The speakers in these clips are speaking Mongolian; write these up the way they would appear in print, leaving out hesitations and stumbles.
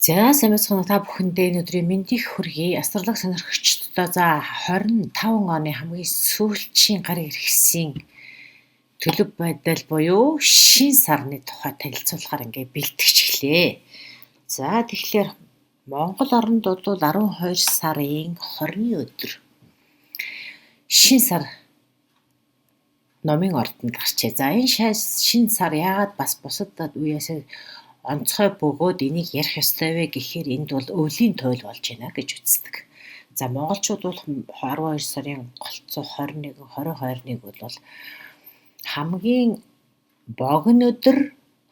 За сайн байцгаана та бүхэндээ өнөөдрийн мэндийг хүргэе. Астролог сонирхогчдоо 25 оны хамгийн сүүлчийн гар иргэсийн төлөв байдал буюу шин сарны тухай танилцуулахаар ингээ бэлтгэж эхлэе. За тэгэхээр Монгол оронд бол 12 сарын 20-ны өдөр шин сар номын ордонд гарчээ. За энэ шин сар яагаад бас бусад үеэс онцгой бөгөөд энийг ярих ёстой вэ гэхээр энд бол өвлийн туйл болж байна гэж үздэг. За монголчууд бол 12 сарын голцоо 21, 22-ныг бол хамгийн богино өдөр,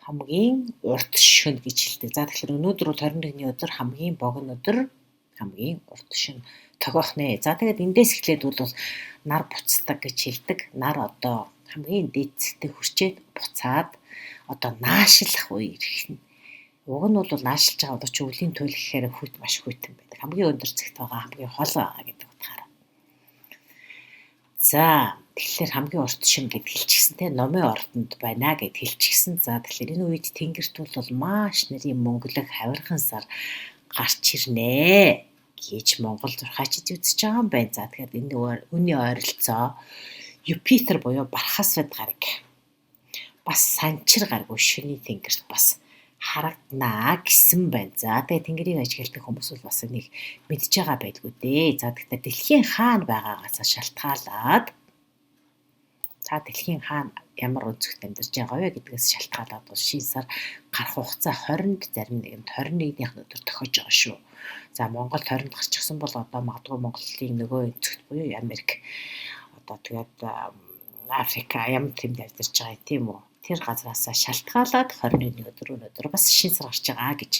хамгийн урт шөнө гэж хэлдэг. За тэгэхээр өнөөдөр бол 21-ний өдөр хамгийн богино өдөр, хамгийн урт шөнө тохиох нэ. За тэгээд эндээс эхлээд бол нар буцдаг гэж хэлдэг. Нар одоо хамгийн дээд зэгтээ хүрчээд буцаад одоо наашлах үе ирэх нь. Уг нь бол наашлж байгаа одоо ч өвлийн туйл гэхээр хүйт маш хүйтэн байдаг. Хамгийн өндөр зэгт байгаа, хамгийн хол байгаа гэдэг утгаараа. За тэгэхээр хамгийн урт шөнө гэд хэлчихсэн те номын ордонд байна гэд хэлчихсэн. За тэгэхээр энэ үед тэнгэрт бол маш нарийн мөнгөлөг хавирхан сар гарч ирнэ гэж Монгол зурхаачид үзэж байгаа юм байна. За тэгэхээр энэ үүний ойролцоо Юпитер буюу Бархасвад гараг бас санчир гараг шөнийн тэнгэрт бас харагдана гэсэн байна. За тэгээ тэнгэрийг ажигладаг хүмүүс бол бас энийг мэдж байгаа байдгүй дээ. За тэгэхээр дэлхийн хаана байгаагаас шалтгаалаад дэлхийн хаана ямар өнцгт амьдарч байгаа вэ гэдгээс шалтгаалаад бол шин сар гарах хугацаа 20-нд зарим нэгэнд 21-ийнх нь өдөр тохиож байгаа шүү. За Монголд 20-нд гарчихсан бол одоо магадгүй Монголын нөгөө өнцгт буюу Америк одоо тэгээд Африк ямар тэмд амьдарч байгаа тийм үү? Тэр газараасаа шалтгаалаад 21-ний өнөөдөр бас шин сар гарч байгаа гэж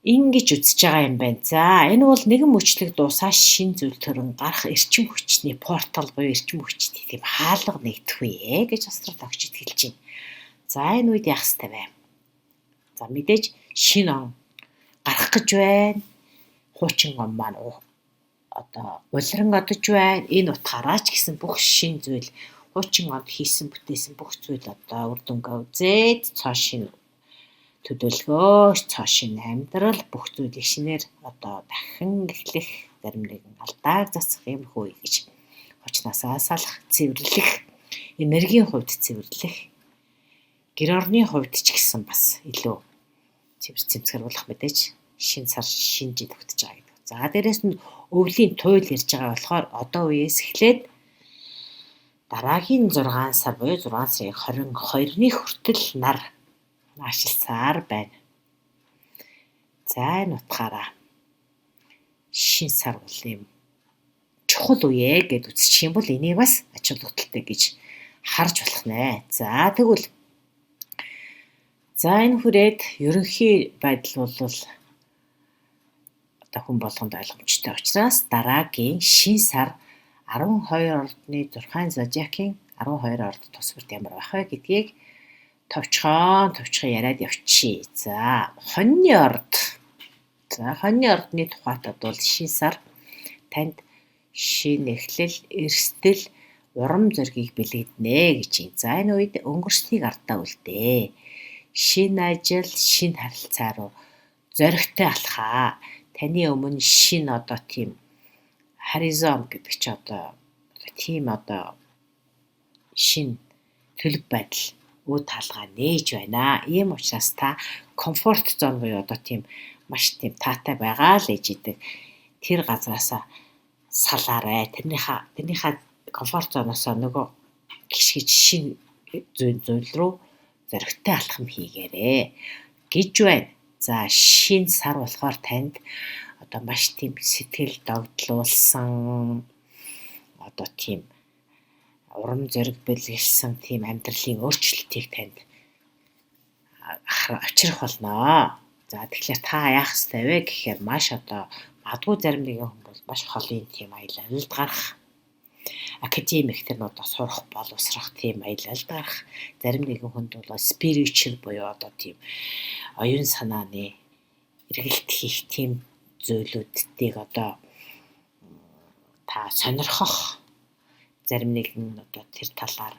ингэж үзэж байгаа юм байна. За энэ бол нэгэн мөчлөг дуусаа шин зүйл төрөн гарах эрчим хүчний портал буюу эрчим хүчний тийм хаалга нэгдэх үе гэж астрологчид хэлж байна. За энэ үед яах ёстой вэ? За мэдээж шин он гарах гэж байна. Хуучин он маань одоо улиран одож байна. Энэ утгаараа ч гэсэн бүх шин зүйл хуучин онд хийсэн бүтээсэн бүх зүйл одоо үр дүнгээ үзээд цоо шин төдөлгөөш цоо шин амьдрал бүх зүйлийг шинээр одоо дахин эхлэх зарим нэгэн алдааг засах юм хөө гэж очноосаа салах цэвэрлэх энергийн хувьд цэвэрлэх гэр орны хувьд ч гэсэн бас илүү цэвэрцэмцгэрүүлэх мэдээж шин сар шинж идэгдэж байгаа гэдэг. За дээрэс нь өвлийн туйл ирж байгаа болохоор одоо үеэс эхлээд дараагийн 6 сар буюу 6 сарын 22-ны хүртэл нар наашилсаар байна. За энэ утгаараа шин сар бол юм чухал үе гэд үзчих юм бол энийг бас ач холбогдолтой гэж харж болох нэ. За тэгвэл энэ хүрээд ерөнхий байдал бол одоо хүн болгонд ойлгомжтой учраас дараагийн шин сар 12 ордны 6 зодиакийн 12 орд тус бүрт ямар байх вэ гэдгийг товчхон яриад явчихъя. За хоньны орд. За хоньны ордны тухайтад бол шин сар танд шин эхлэл, эрсдэл, урам зоригийг бэлэгдэнэ гэж юм. За энэ үед өнгөрснийг ардаа үлдээ. Шин ажил, шин харилцаа руу зоригтой алхаа. Таны өмнө шин одоо тийм хоризон гэдэг чи одоо тийм одоо шин төлөв байдал үе таалгаа нээж байна. Ийм учраас та комфорт зон буюу одоо тийм маш тийм таатай байгаа л ээж идэг. Тэр газараасаа салаарай. Тэрнийхээ комфорт зоноосоо нөгөө гიშгэж шин зүйл рүү зоригтой алхам хийгээрэй гэж байна. За шин сар болохоор танд одоо маш тийм сэтгэл догдлуулсан одоо тийм урам зориг бэлгэлсэн тийм амьдралын өөрчлөлтийг танд авчрах болно. За тэгэхээр та яах ёстой вэ гэхээр маш одоо магадгүй зарим нэгэн хүн бол маш холын тийм аялалд гарах, академик тэрнүүдээ сурах, боловсрох тийм аялалд гарах, зарим нэгэн хүнд бол spiritual буюу одоо тийм оюун санааны эргэлт хийх тийм зүйлүүдийг одоо та сонирхох зарим нэгэн одоо тэр талаар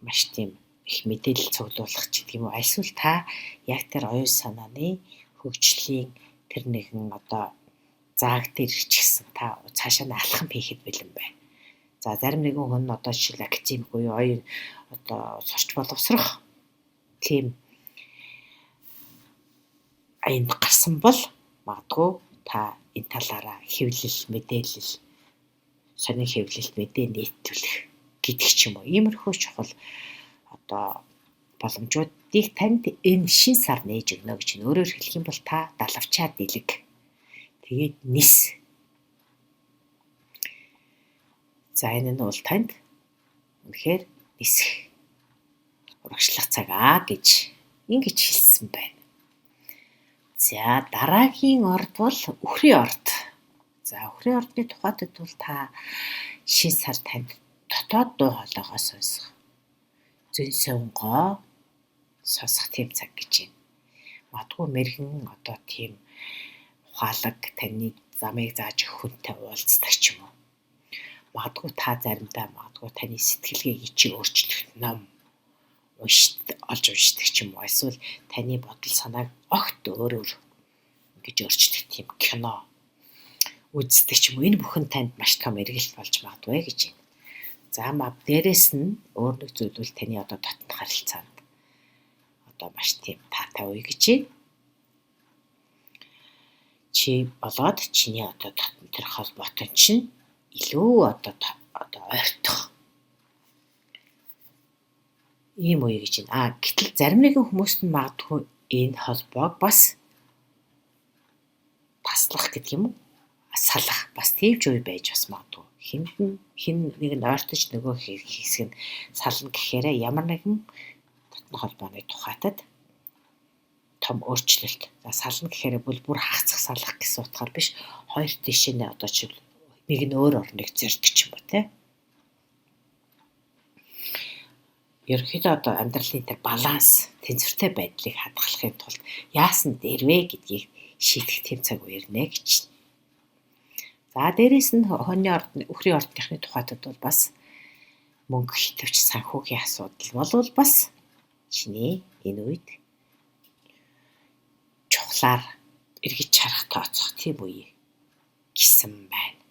маш тийм их мэдээлэл цуглуулах ч гэдэг юм уу. Эсвэл та яг тэр оюун санааны хөгжлийн тэр нэгэн одоо зааг дээр ирчихсэн та цаашаа нь алхам хийхэд бэлэн байна. За зарим нэгэн хүн одоо жишээл академик буюу оюун одоо сурч боловсрох тийм аянд гарсан бол магадгүй та энэ талаараа хэвлэл мэдээлэл сонин хэвлэлт мэдээ нийтүүлэх гэдэг ч юм уу. Иймэрхүү чухал одоо боломжуудыг танд энэ шин сар нээж өгнө гэж нь өөрөөр хэлэх юм бол та далавчаа дэлэг. Тэгээд нис. За энэ нь бол танд үнэхээр нисэх урагшлах цаг гэж ингэж хэлсэн байна. За дараагийн орд бол үхрийн орд. За үхрийн ордны тухайд бол та шин сар танд дотоод дуу хоолойгоо сонсох. Зэн сонгоо сонсох тийм цаг гэж байна. Магадгүй мэрэгэн одоо тийм ухаалаг таны замыг зааж өгөх хүнтэй уулздаг ч юм уу. Магадгүй та заримдаа магадгүй таны сэтгэлгээг чи өөрчлөх ном олж уншдаг ч юм уу. Эсвэл таны бодол санааг огт өөрөөр ингэж өөрчлөх тийм кино үздэг ч юм уу. Энэ бүхэн танд маш том эргэлт болж магадгүй гэж байна. За дээрэс нь өөр нэг зүйл бол таны одоо дотны харилцаанд одоо маш тийм таатай үе гэж байна. Чи болоод чиний одоо дотн тэр холбоотой чинь илүү одоо ойртох ийм үе гэж байна. Гэтэл зарим нэгэн хүмүүст нь магадгүй энэ холбоог бас таслах гэдэг юм уу? Салах бас тийвч үе байж бас магадгүй. Хин нэг нь ойртож нөгөө хэсэг нь сална гэхээр ямар нэгэн дотны холбооны тухайтад том өөрчлөлт. За сална гэхээр бүр хагацх салах гэсэн утгаар биш. Хоёр тишээ нэ одоо чи нэг нь өөр орныг зэрдэг ч юм уу те. Ерөнхийдөө одоо амьдралын тэр баланс, тэнцвэртэй байдлыг хадгалахын тулд яасан дээрвэ гэдгийг шийдэх тийм цаг үернэ гэж. За дээрэс нь үхрийн ордныхны тухайтад бол бас мөнгө хитвч санхүүгийн асуудал болвол бас чиний энэ үед чухлаар эргэж харах тооцох тийм үе гэсэн байна.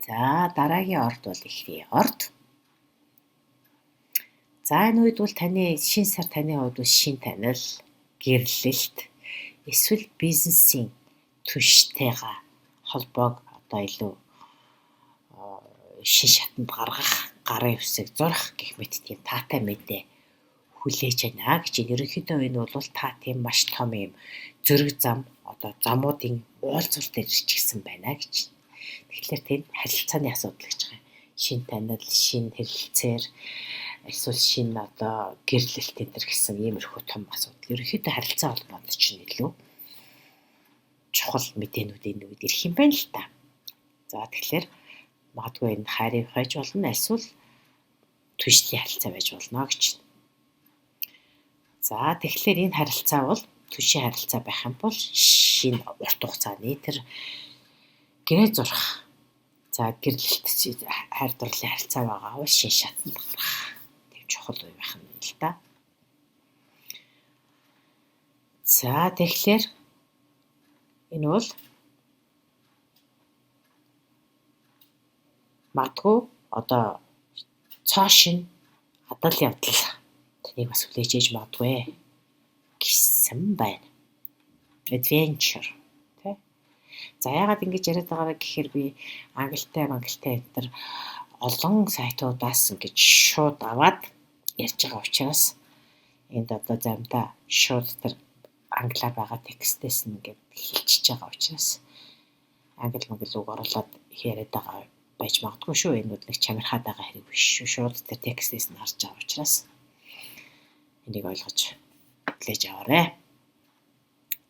За дараагийн орд бол ихний орд. За энэ үед бол таны шин сар таны хувьд бол шин танил, гэрлэлт, эсвэл бизнесийн түнштэйгээ холбоог одоо илүү шин шатанд гаргах, гарын үсэг зурах гэх мэт тийм таатай мэдээ хүлээж байна гэж. Ерөнхийдөө энэ бол та тийм маш том юм зөрөг зам одоо замуудын уулзвал дээр ирчихсэн байна гэж. Тэгэхээр тийм харилцааны асуудал гэж байгаа. Шин танил, шин харилцаар эсвэл шин одоо гэрлэлт энэ гэсэн иймэрхүү том асуудал. Ерөнхийдөө харилцаа холбоонд чинь илүү чухал мэдээнүүд энэ үед ирэх юм байна л та. За тэгэхээр магадгүй энэ хайрын байж болно, эсвэл түншлийн харилцаа байж болно гэж. За тэгэхээр энэ харилцаа бол түншийн харилцаа байх юм бол шинэ урт хугацааны тэр гэрээ зурх. За гэрлэлт хайр дурлалын харилцаа байгаа бол шин шатанд гарах. Тэв чухал үе байх юм л та. За тэгэхээр энэ бол магадгүй одоо цоо шин хадал явдал таныг бас хүлээж ээж магадгүй гэсэн байна. Adventure тий. За яагаад ингэж яриад байгаагаа гэхээр би англитай энэ олон сайтуудаас ингэж шууд аваад ярьж байгаа учраас энд одоо заримдаа шууд тэр англиар байгаа текстээс ингээд хэлчихэж байгаа учраас англи үг оруулаад яриад байгаа байж магадгүй шүү. Энэ бол нэг чамирхаад байгаа хэрэг биш шүү. Шууд тэр текстээс нь харж байгаа учраас энийг ойлгож хүлээж аваарай.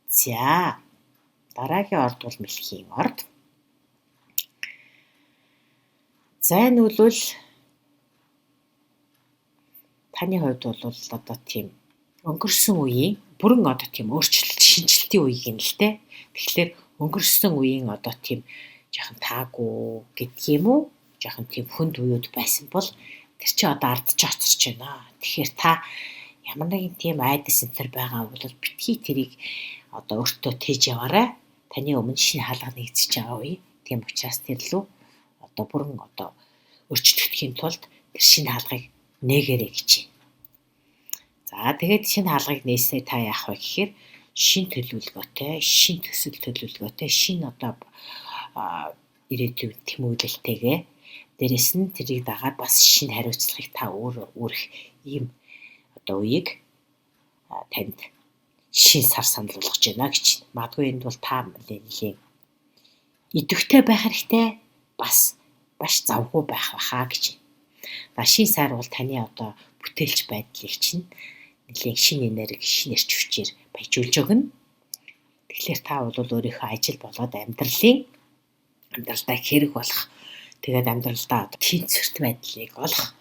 За дараагийн орд бол мэлхийн орд. За энэ бол таны хувьд бол одоо тийм өнгөрсөн үеийн бүрэн одоо тийм өөрчлөлт, шинжилтийн үеийг нь л те. Тэгэхээр өнгөрсөн үеийн одоо тийм жоохон таагүй гэдэг юм уу? Жоохон тийм хүнд үеуд байсан бол Тэр чи одоо ардч оцорч байна. Тэгэхээр та ямар нэгэн тийм айдас энтер байгаа бол битгий тэрийг одоо өөртөө тээж яваарай. Таны өмнө шинэ хаалга нэгдэж байгаа үе. Тийм учраас тэр лүү одоо бүрэн одоо өөрчлөгдөхийн тулд тэр шинэ хаалгыг нээгээрэй гэж байна. За тэгээд шинэ хаалгыг нээсээ та яах вэ гэхээр шинэ төлөвлөгөөтэй, шинэ төсөл төлөвлөгөөтэй, шинэ одоо ирээдүйн тэмүүлэлтэйгээ дээрэс нь тэрийг дагаад бас шинэ хариуцлагыг та өөрөх ийм одоо үеийг танд шинэ сар санал болгож байна гэж. Магадгүй энд бол та нэлийн идэвхтэй байх хэрэгтэй, бас баш завгүй байх байхаа гэж. Шинэ сар бол таны одоо бүтээлч байдлыг чинь нэлийн шинэ энерги, шинэ эрч хүчээр баяжуулж өгнө. Тэгэхээр та бол өөрийнхөө ажил болоод амьдралдаа хэрэг болох, тэгээд амьдралдаа тэнцвэрт байдлыг олох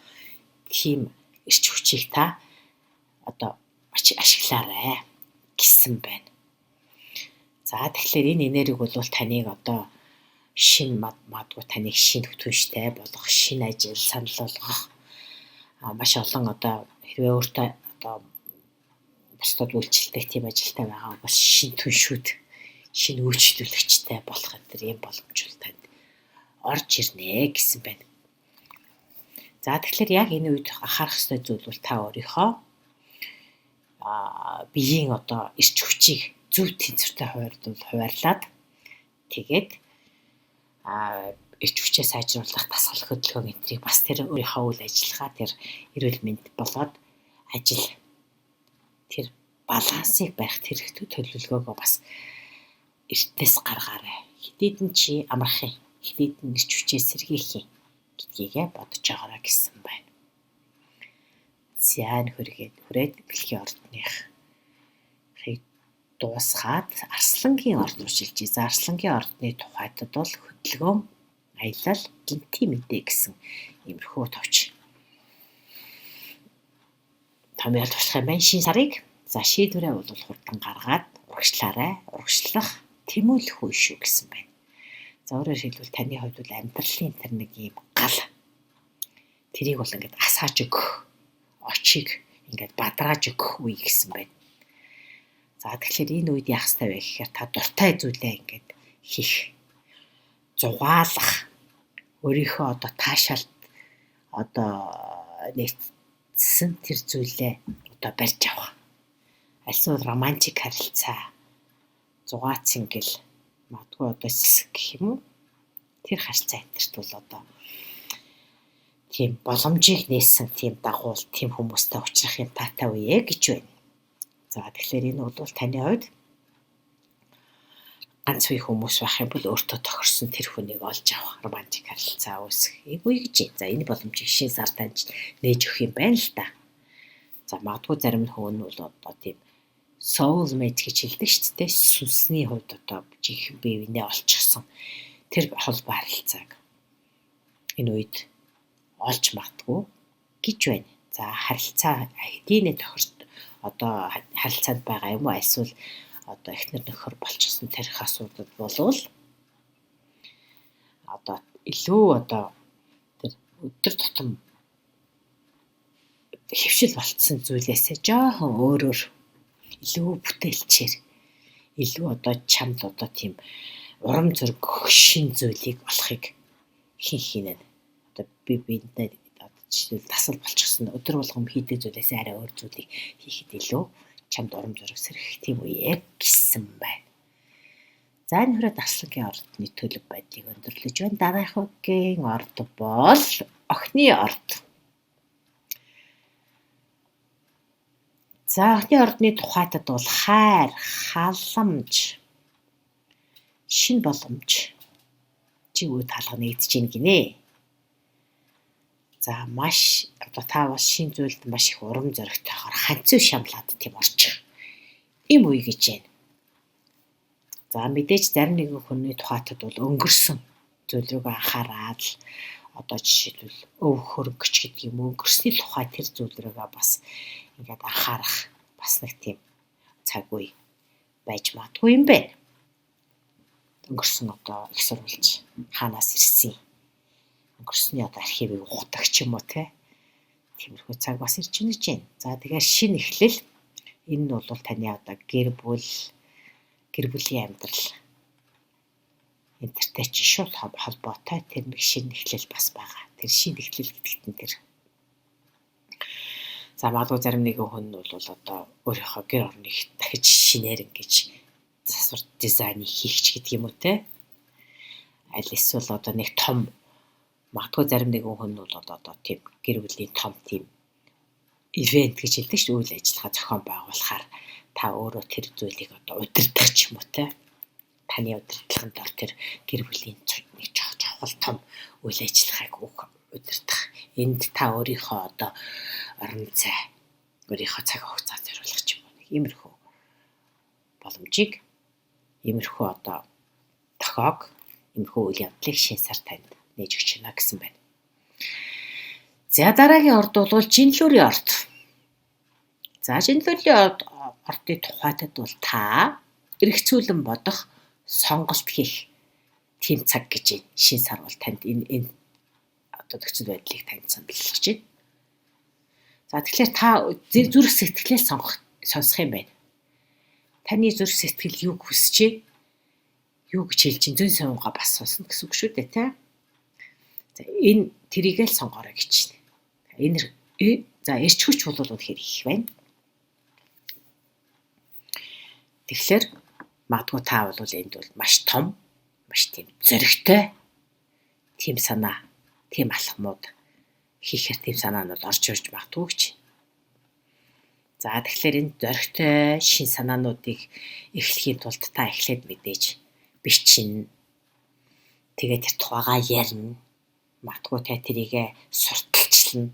тийм эрч хүчийг та одоо ашиглаарай гэсэн байна. За тэгэхээр энэ энерги бол таныг одоо шинэ магадгүй таныг шинэ түнштэй болгох, шинэ ажил санал болгох маш олон одоо хэрвээ өөртөө одоо бусдад үйлчлдэг тийм ажилтай байгаа бас шинэ түншүүд, шинэ үйлчлүүлэгчтэй болох энэ боломж бол танд орж ирнэ гэсэн байна. За тэгэхээр яг энэ үед анхаарах ёстой зүйл бол та өөрийнхөө биеийн одоо эрч хүчийг зөв тэнцвэртэй хуваарлаад тэгээд эрч хүчээ сайжруулах дасгал хөдөлгөөн энтрийг бас тэр өөрийнхөө үйл ажиллагаа тэр эрүүл мэнд болоод ажил тэр балансыг барих хэрэгтэй төлөвлөгөөгөө бас эртнээс гаргаарай. Хэдийдэн чи амарх юм, хэдийдэн эрч хүчээ сэргийлэх юм гэдгийг бодож байгаарай гэсэн байна. За хүрээд бэлгийн ордных дуусгаад Арслангийн орд руу шилжиж. За Арслангийн ордны тухайтад бол хөдөлгөөн, аялал, гинти мэдээ гэсэн иймэрхүү товч томьёол болох юм байна. Шинэ сарыг за шийдвэрээ бол хурдан гаргаад урагшлаарай. Урагшлах тэмүүлэх үе шүү гэсэн байна. За өөрөөр хэлбэл таны хувьд бол амьдралын тэр нэг юм гал тэрийг бол ингээд асааж өгөх, очийг ингээд бадрааж өгөх үе гэсэн байна. За тэгэхээр энэ үед яах ёстой вэ гэхээр та дуртай зүйлээ ингээд хийх, зугаалах, өөрийнхөө одоо таашаалт одоо нэгтсэн тэр зүйлээ одоо барьж авах. Альсвал романтик харилцаа, зугаац ингээл магадгүй одоо сэсэг гэх юм уу? Тэр харилцаа энтерт бол одоо тийм боломжийг нээсэн тийм дагуул, тийм хүмүүстэй уулзах юм таатай үе гэж байна. За тэгэхээр энэ бол таны хувьд ганц үе хүмүүс байх юм бол өөртөө тохирсон тэр хүнийг олж авах, романтик харилцаа үүсгэх үе гэж байна. За энэ боломжийг шинэ сар танд нээж өгөх юм байна л та. За магадгүй зарим хүн бол одоо тийм soul mate гэж хэлдэг шүү дээ. Сүнсний хувьд одоо жинхэнэ бие биенээ олчихсон тэр холбоо харилцааг энэ үед олж магадгүй гэж байна. За харилцаа хэдийнэ тохирч одоо харилцаанд байгаа юм уу? Эсвэл одоо эхнэр нөхөр болчихсон тарих асуудал болвол одоо илүү одоо тэр өдөр тутам хөвшил болцсон зүйлээсээ жоохон өөрөөр илүү бүтээлчээр илүү одоо чамд одоо тийм урам зориг шин зүйлийг олохыг хийнэ. Одоо би биендээ жишээл дасал болчихсон өдөр болгон хийдэг зүйлээс арай өөр зүйлийг хийхэд илүү чамд урам зориг сэргэх тийм үе гэсэн байна. За энэ хүрээ Арслангийн ордны төлөв байдлыг өндөрлөж байна. Дараагийн орд бол Охины орд. За Охины ордны тухайтад бол хайр, халамж, шин боломж чи үе талга нэгдэж ийн гинэ. За маш одоо та бас шин зүйлд маш их урам зоригтойгоор ханцуу шамлаад тийм орчих юм үе гэж байна. За мэдээж зарим нэгэн хүний тухайтад бол өнгөрсөн зүйл рүү анхаарал одоо жишээлбэл өв хөрөнгөч гэдэг юм өнгөрсний тухай тэр зүйл рүүгээ бас ингээд анхаарах бас нэг тийм цаг үе байж магадгүй юм байна. Өнгөрсөн одоо их сурвалж хаанаас ирсэн өнгөрсний одоо архивыг ухдаг ч юм уу те Тиймэрхүү цаг бас ирж байна гэж байна. За тэгэхээр шинэ эхлэл энэ нь бол таны одоо гэр бүлийн амьдрал энтертэй ч шууд холбоотой тэр нэг шинэ эхлэл бас байгаа. Тэр шинэ эхлэл гэдэгт нь тэр. За магадгүй зарим нэгэн хүн нь бол одоо өөрийнхөө гэр орныг дахиж шинээр ингэж засвар дизайн хийх ч гэдэг юм уу те. Аль эсвэл одоо нэг том магадгүй зарим нэгэн хүн нь бол одоо тийм гэр бүлийн том тийм ивент гэж хэлдэг шүү, үйл ажиллагаа зохион байгуулахаар та өөрөө тэр зүйлийг одоо удирдах ч юм уу те. Таны удирдлаганд ор тэр гэр бүлийн нэг чухал том үйл ажиллагааг удирдах. Энд та өөрийнхөө одоо орон зай, өөрийнхөө цаг хугацаа зориулах ч юм уу нэг иймэрхүү боломжийг, иймэрхүү одоо тохиог, иймэрхүү үйл явдлыг шинэ сар танд нээж өгч байна гэсэн байна. За дараагийн орд бол жинлүүрийн орд. За жинлүүрийн ордын тухайтад бол та эргцүүлэн бодох, сонголт хийх тийм цаг гэж байна. Шинэ сар бол танд энэ одоо нөхцөл байдлыг танд сануулгаж байна. За тэгэхээр та зүрх сэтгэлээ сонсох юм байна. Таны зүрх сэтгэл юуг хүсэж байна? Юу гэж хэлж чинь зүүн совингаа бас сонсно гэсэн үг шүү дээ, тэ. За энэ тэрийгээ л сонгоорой гэж байна. Энэ за эрч хүч бол үнэхээр их байна. Тэгэхээр магадгүй та бол энд бол маш том, маш тийм зөрөгтэй тийм санаа, тийм алхмууд хийхээр тийм санаанууд орж ирж магадгүй гэж. За тэгэхээр энэ зөрөгтэй шин санаануудыг эхлэхийн тулд та эхлээд мэдээж бичнэ. Тэгээд тэр тухайгаа ярина. Магадгүй та тэрийгэ сурталчлана.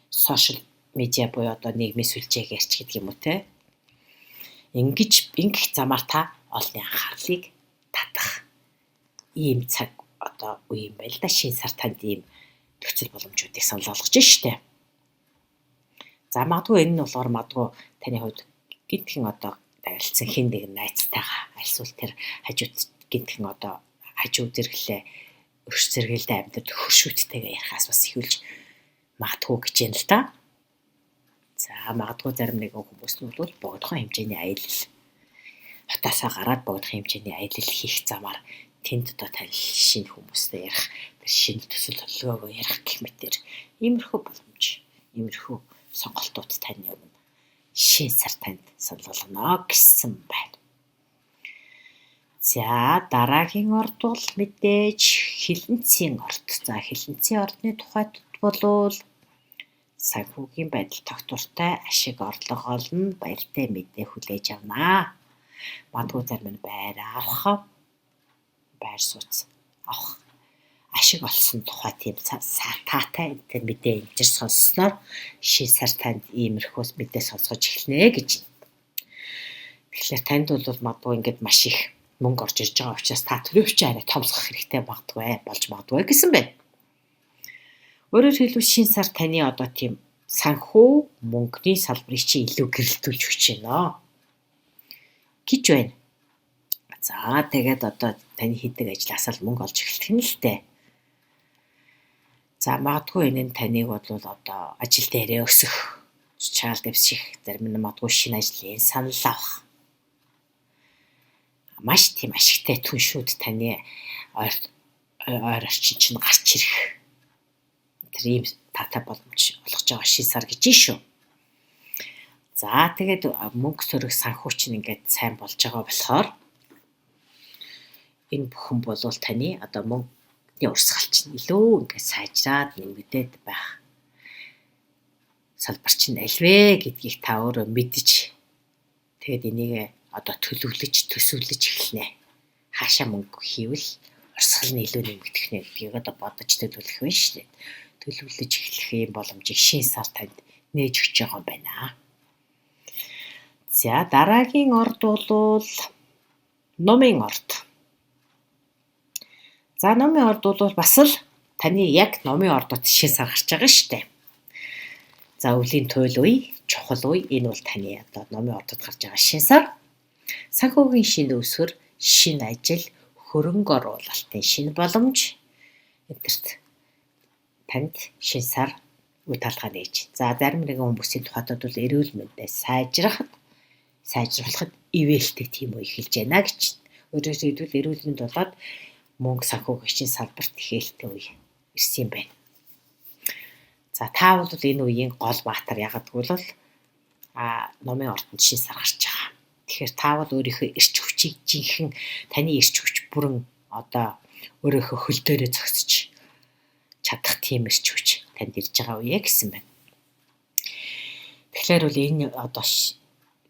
Сошиал медиа буюу одоо нийгмийн сүлжээгээр ч гэдэг юм уу те. Ингэх замаар та олонний анхаарлыг татах ийм цаг одоо үе юм байл да. Шинэ сар танд ийм нөхцөл боломжуудыг санал болгож штэ. За магадгүй энэ нь болохоор магадгүй таны хувьд гинтхэн одоо харилцсан хэн нэгэн найзтайгаа альсвал тэр хажууд гинтхэн одоо хажуу зэрэглээ өрш зэрэгэлдээ амьд хөршүүттэйгээ ярихаас бас ихүүлж магадгүй гэж юм л да. За магадгүй зарим нэгэн хүмүүс нь бол богдохын хэмжээний аялал хотоосоо гараад богдохын хэмжээний аялал хийх замаар тэнд одоо танил шинэ хүмүүстэй ярих, тэр шинэ төсөл төлөвлөгөөгөө ярих гэх мэтэр иймэрхүү боломж, иймэрхүү сонголтууд таны өмнө шинэ сар танд санал болгоно гэсэн байна. За дараагийн орд бол мэдээж хилэнцгийн орд. За хилэнцгийн ордны тухайд болвол санхүүгийн байдал тогтвортой, ашиг орлого олно, баяртай мэдээ хүлээж авнаа. Магадгүй зарим нь байр авах, байр сууц авах, ашиг олсон тухай тийм таатай энэ мэдээ энэ сонссноор шинэ сар танд иймэрхүү мэдээ сонсгож эхэлнэ гэж. Тэгэхээр танд бол магадгүй ингээд маш их мөнгө орж ирж байгаа учраас та төрөвчөө арай томсгох хэрэгтэй болж магадгүй гэсэн байна. Өөрөөр хэлбэл шинэ сар таны одоо тийм санхүү мөнгөний салбарыг чи илүү гэрэлтүүлж өгч байна гэж байна. За тэгээд одоо таны хийдэг ажлаас л мөнгө олж эхэлэх нь л дээ. За магадгүй энэ нь таныг бол одоо ажил дээрээ өсөх, чаал дэвсэх, зарим нь магадгүй шинэ ажлын санал авах. Маш тийм ашигтай түншүүд таны ойр орчин чинь гарч ирэх. Тэр ийм таатай боломж олгож байгаа шинэ сар гэж шүү. За тэгээд мөнгө сөрөг санхүүч нь ингээд сайн болж байгаа болохоор энэ бүхэн бол таны одоо мөнгөний урсгал чинь илүү ингээд сайжраад нэмэгдээд байх. Салбар чинь альвэ гэдгийг та өөрөө мэдж тэгээд энийг одоо төлөвлөж, төсөвлөж эхэлнэ. Хаашаа мөнгө хийвэл урсгал нь илүү нэмэгдэх нэ гэдгийг одоо бодож төлөвлөх байна шүү дээ. Төлөвлөж эхлэх юм боломжийг шинэ сар танд нээж өгч байгаа юм байна. За дараагийн орд бол номын орд. За номын орд бол бас л таны яг номын ордод шинэ сар гарч байгаа шүү дээ. За өвлийн туйл үе, чухал үе энэ бол таны одоо номын ордод гарч байгаа шинэ сар. Санхүүгийн шинэ өсвөр, шинэ ажил, хөрөнгө оруулалтын шинэ боломж энтерт танд шинэ сар үе талгаа нээж. За зарим нэгэн хүмүүсийн тухайд бол эрүүл мэндэд сайжруулахад ивэлтэй тийм үе эхэлж байна гэж. Өөрөөр хэлбэл эрүүл мэнд болоод мөнгө санхүү гэрчийн салбарт ихэлтэй үе ирсэн юм байна. За та бол энэ үеийн гол баатар ягаад гэвэл номын ордонд шин сар гарч байгаа. Тэгэхээр та бол өөрийнхөө эрч хүчийг жинхэнэ таны эрч хүч бүрэн одоо өөрийнхөө хөл дээрээ зогсож чадах тийм эрч хүч танд ирж байгаа үе гэсэн байна. Тэгэхээр бол энэ одоо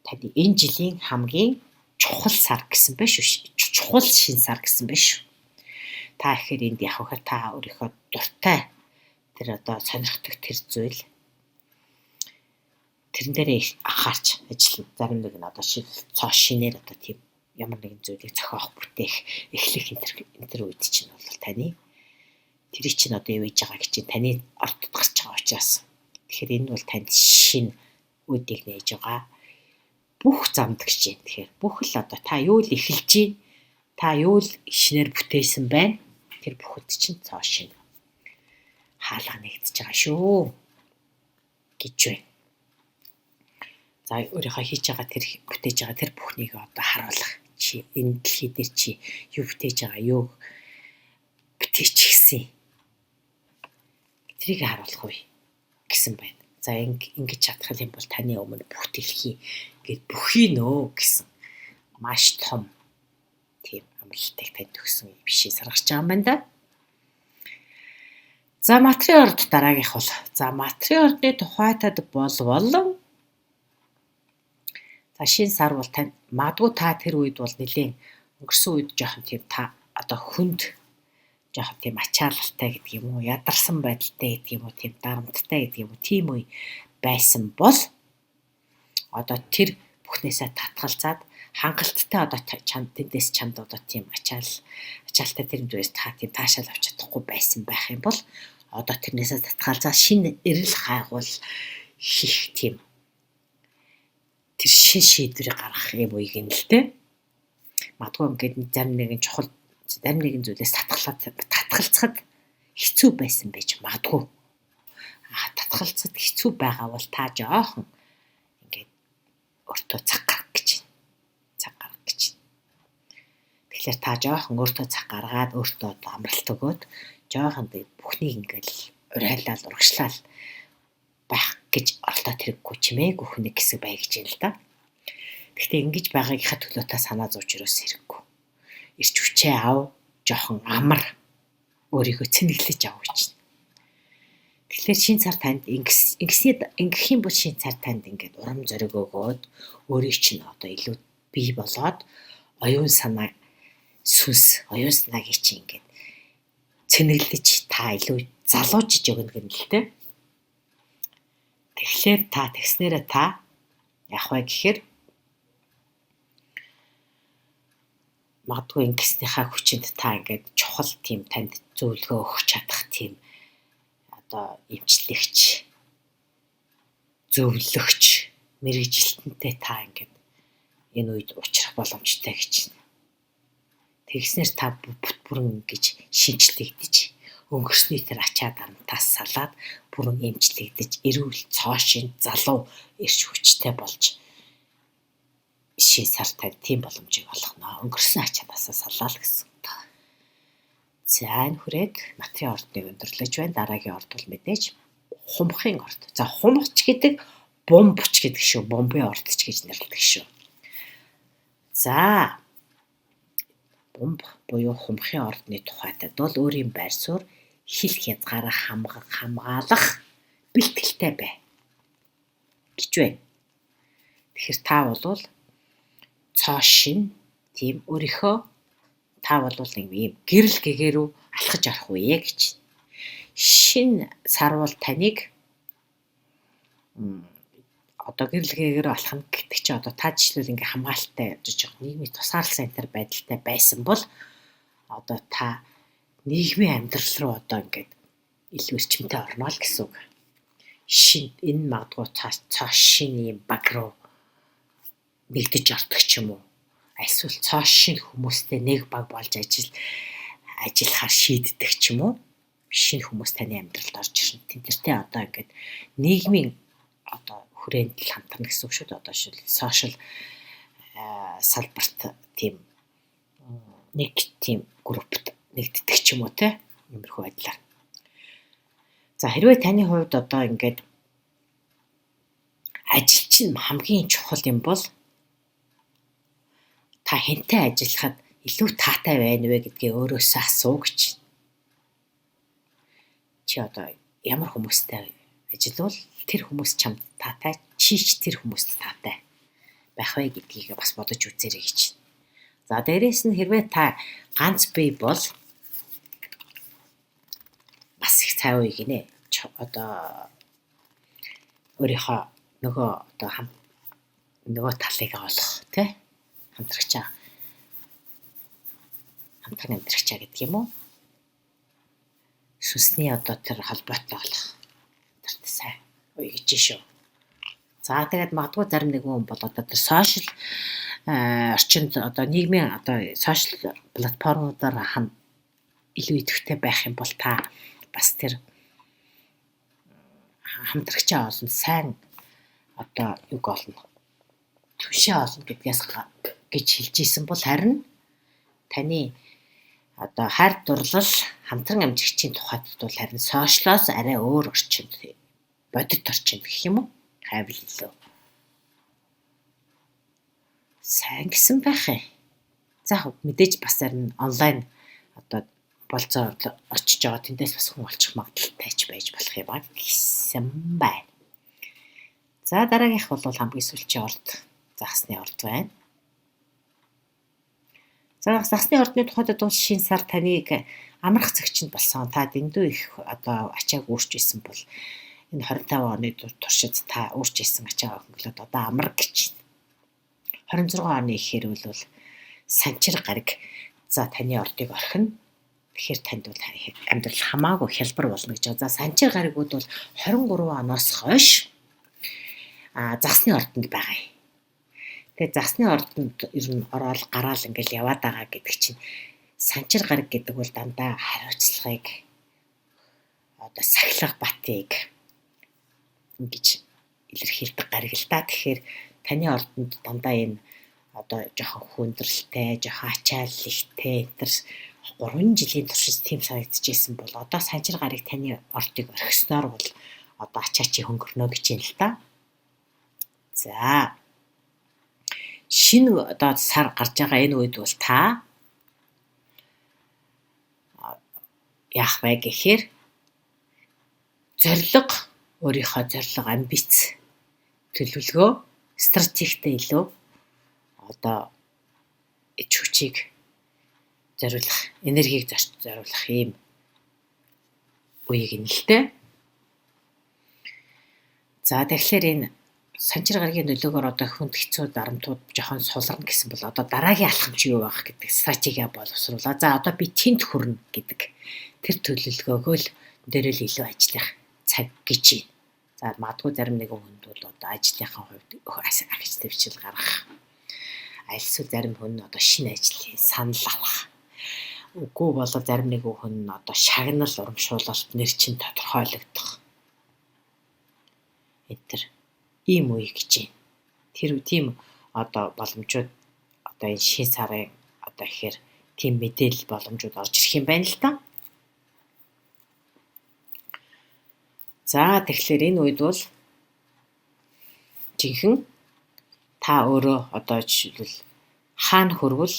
таны энэ жилийн хамгийн чухал сар гэсэн байна шүү. Чухал шин сар гэсэн байна шүү. Та ихээр энд явах гэхээр та өөрийнхөө дуртай тэр одоо сонирхдаг тэр зүйл тэрэн дээрээ анхаарч ажиллана. Зарим нэг нь одоо цоо шинээр одоо тийм ямар нэгэн зүйлийг зохиох, бүтээх, эхлэх энэ төр үед чинь бол таны тэрийг чинь одоо юу хийж байгаа гэж чинь таны ордод гарч байгаа учраас тэгэхээр энэ бол танд шинэ үдийг нээж байгаа. Бүх замд гэж чинь. Тэгэхээр бүх л одоо та юу л эхэлж чинь, та юу л шинээр бүтээсэн байна. Тэр бүхэнд чинь цоо шинэ хаалга нэгдэж байгаа шүү гэж байна. За өөрийнхөө хийж байгаа тэр бүтээж байгаа тэр бүхнийг одоо харуулах. Чи энэ дэлхий дээр чи юу бүтээж байгаа, юу бүтээчихсэн. Тэрийг харуулах үе гэсэн байна. За ингэж чадах юм бол таны өмнө бүх дэлхий гээд бүхий нөө гэсэн маш том тийм амралтыг танд өгсөн бишээ саргарч байгаа юм байна да. За материал орд дараагийнх бол материал ордны тухайтад болон за шинэ сар бол тань магадгүй та тэр үед бол нэлийн өнгөрсөн үед жоохон тийм та одоо хүнд жоохон тийм ачаалалтай гэдэг юм уу, ядарсан байдалтай гэдэг юм уу, тийм дарамттай гэдэг юм уу, тийм үе байсан бол одоо тэр бүхнээсээ татгалзаад хангалттай одоо тэндээс чамд одоо тийм ачаалтай тэр зүйлс та тийм таашаал авч чадахгүй байсан байх юм бол одоо тэрнээсээ татгалзаад шинэ эрэл хайгуул хийх тийм тэр шин шийдвэрийг гаргах юм үеиг нь л дээ. Магадгүй ингээд зарим нэгэн чухал зарим нэгэн зүйлээс татгалцахад хэцүү байсан байж магадгүй. Татгалцахад хэцүү байгаа бол та жоохон ингээд өөртөө цаг гаргах гэж байна. Тэгэхээр та жоохон өөртөө цаг гаргаад өөртөө амралт өгөөд жоохон бүхнийг ингээд урайлал урагшлал байх гэж оролдоод хэрэггүй чимээгүй хүнийг хэсэг бай гэж юм л да. Гэхдээ ингэж байгаагийнхаа төлөө та санаа зовж өрөөс хэрэггүй. Ирч хүчээ ав, жоохон амар өөрийгөө цэнэглэж ав гэж. Тэгэхээр шинэ сар танд ингэх юм бол шинэ сар танд ингээд урам зориг өгөөд өөрийг чинь одоо илүү бий болоод оюун санаа сүнс, оюун санаагийг чинь ингээд цэнэглэж та илүү залуужиж өгнө гэнэ л дээ. Тэгэхээр та тэгснээрээ та яах вэ гэхээр магадгүй ингэснийхаа хүчинд та ингээд чухал тийм танд зөвлөгөө өгч чадах тийм одоо эмчлэгч, зөвлөгч, мэрэгжилтэнтэй та ингээд энэ үед уулзах боломжтой гэж байна. Тэгснээр та бүрэн ингэж шинжлэгдэж өнгөрсний тэр ачаа дарамтаас салаад бүрэн эмчлэгдэж эрүүл цоошин залуу эрч хүчтэй болж шин сартай тийм боломжийг олгоно. Өнгөрсөн ачаанаас салаа л гэсэн. За энэ хүрээд материал ордныг өндөрлөж байна. Дараагийн орд бол мэдээж хумхын орд. За хумхч гэдэг бомбч гэдэг шүү. Бомбын ордч гэж нэрлэдэг шүү. За бомб буюу хумхын ордны тухайтад бол өөрийн байр суурь хил хязгаараа хамгаалах бэлтгэлтэй бай гэж байна. Тэгэхээр та бол цоо шин тийм өөрийнхөө та бол нэг юм гэрэл гээгээрүү алхаж арах үе гэж. Шин сар бол таныг одоо гэрэл гээгээрүү алхах гэдэг чинь одоо та жишээлбэл ингээ хамгаалалттай жижиг нийгмийн тусгаарласан энэ төр байдалтай байсан бол одоо та нийгмийн амьдрал руу одоо ингээд илүү эрчимтэй орно л гэсэн үг. Шин энэ магадгүй цоо шин юм баг руу нэгдэж ордог ч юм уу. Эсвэл цоо шин хүмүүстэй нэг баг болж ажиллахаар шийддэг ч юм уу. шинэ хүмүүс таны амьдралд орж ирнэ. Тэдэртэй одоо ингээд нийгмийн одоо хүрээнд л хамтарна гэсэн үг шүү дээ. Одоо шил сошиал салбарт тийм нэг тийм группт нэгддэг ч юм уу те иймэрхүү байдлаар. За хэрвээ таны хувьд одоо ингээд ажил чинь хамгийн чухал юм бол та хэнтэй ажиллахад илүү таатай байна вэ гэдгээ өөрөөсөө асуу гэж. Чи одоо ямар хүмүүстэй ажиллавал тэр хүмүүс чамд таатай, чи ч тэр хүмүүст таатай байх вэ гэдгийг бас бодож үзээрэй гэж. За дээрээс нь хэрвээ та ганц бие бол бас их цай уу гинэ. Одоо өөрийнхөө нөгөө талыг олох тий хамтрагчаа хамтран амьдрагчаа гэдэг юм уу? Сүнсний одоо тэр холбоотой болох тэр сайн уу гэж шүү. За тэгээд магадгүй зарим нэгэн хүн бол одоо тэр сошиал орчинд одоо нийгмийн одоо сошиал платформудаар илүү идэвхтэй байх юм бол та бас тэр хамтрагчаа олно, сайн одоо юг олно, түшээ олно гэдгээс гэж хэлж ийсэн бол харин таны одоо хайр дурлал хамтран амжигчийн тухайд бол харин сошиалоос арай өөр орчинд бодит орчинд гэх юм уу? Хайвал илүү сайн гэсэн байх юм. За мэдээж бас харин онлайн одоо болцоо орчиж байгаа тэндээс бас хүн олчих магадaltaй ч байж болох юм аа гэсэн байна. За дараагийнх бол хамгийн сүүлчийн орд загсны орд байна. За загсны ордны тухайд бол шинэ сар таныг амрах цагчинд болсон. Та дэндүү их одоо ачааг үүрч исэн бол энэ 25 оны туршид та үүрч исэн ачаа хөнгөлөд одоо амраг гэж. 26 оны ихээр бол санчир гариг за таны ордыг орхино. Тэгэхээр танд бол амьдрал хамаагүй хялбар болно гэж. За санчир гаригуд бол 23 оноос хойш загсны ордонд байгаа юм. Тэгээ загсны ордонд ер нь ороод гараал ингээл яваад байгаа гэдэг чинь санчир гариг гэдэг бол дандаа хариуцлагыг одоо сахилах батыг ингэж илэрхийлдэг гариг л да. Тэгэхээр таны ордонд дандаа энэ одоо жоохон хүндрэлтэй, жоохон ачааллигтэй энэ 3 жилийн туршид тийм санагдчихсэн бол одоо санчир гарыг таны ордыг орхисноор бол одоо ачаа чи хөнгөрнө гэж юм л да. За шинэ одоо сар гарч байгаа энэ үед бол та яах вэ гэхээр өөрийнхөө зорилго, амбиц, төлөвлөгөө, стратегтэй илүү одоо ич хүчийг зориулах, энергийг зориулах юм үеийг нэлтэй. За тэгэхээр энэ санчир гарагийн нөлөөгөөр одоо хүнд хэцүү дарамтууд жоохон сулрна гэсэн бол одоо дараагийн алхамч юу байх гэдэг стратеги боловсруулаа. За одоо би тэнд хүрнэ гэдэг тэр төлөвлөгөөгөө л дээрэл илүү ажиллах цаг гэж байна. За магадгүй зарим нэгэн хүнд бол одоо ажлынхаа хувьд агч төвчл гаргах. Альсвал зарим хүн одоо шинэ ажлын санал авах. Үгүй бол зарим нэгэн хүн одоо шагнал урамшуулалт нэр чинь тодорхойлогдох. Эдгээр ийм үе гэж байна. Тэр тийм одоо боломжууд одоо энэ шинэ сарын одоо ихээр тийм мэдээлэл боломжууд орж ирэх юм байна л да. За тэгэхээр энэ үед бол жинхэнэ та өөрөө одоо жишээлбэл хаана хүрвэл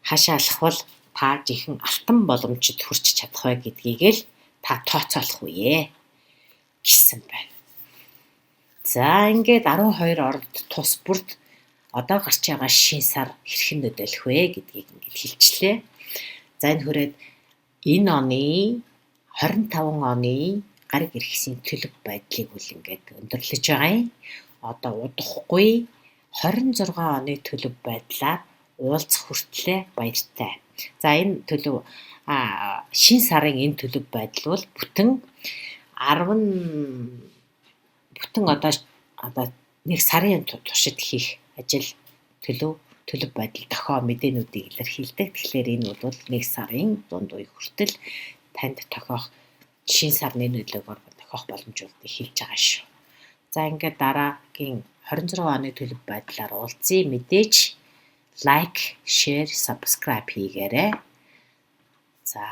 хашаа алхвал та жинхэнэ алтан боломжид хүрч чадах вэ гэдгийг л та тооцоолох үе гэсэн байна. За ингээд 12 орд тус бүрд одоо гарч байгаа шинэ сар хэрхэн нөлөөлөх вэ гэдгийг ингээд хэлчихлээ. За энэ хүрээд энэ оны 25 оны гариг иргэсийн төлөв байдлыг үл ингээд өндөрлөж байгаа юм. Одоо удахгүй 26 оны төлөв байдлаар уулзах хүртлээр баяртай. За энэ төлөв шинэ сарын энэ төлөв байдал бол бүтэн одоо нэг сарын туршид хийх ажил төлөв байдал дохио мэдээнүүдийг илэрхийлдэг. Тэгэхээр энэ бол нэг сарын дунд үе хүртэл танд тохиох шинэ сарны нөлөөгөөр тохиох боломжуудыг хэлж байгаа шүү. За ингээд дараагийн 26 оны төлөв байдлаар уулзъя. Мэдээж лайк, шеэр, сабскрайб хийгээрэй. За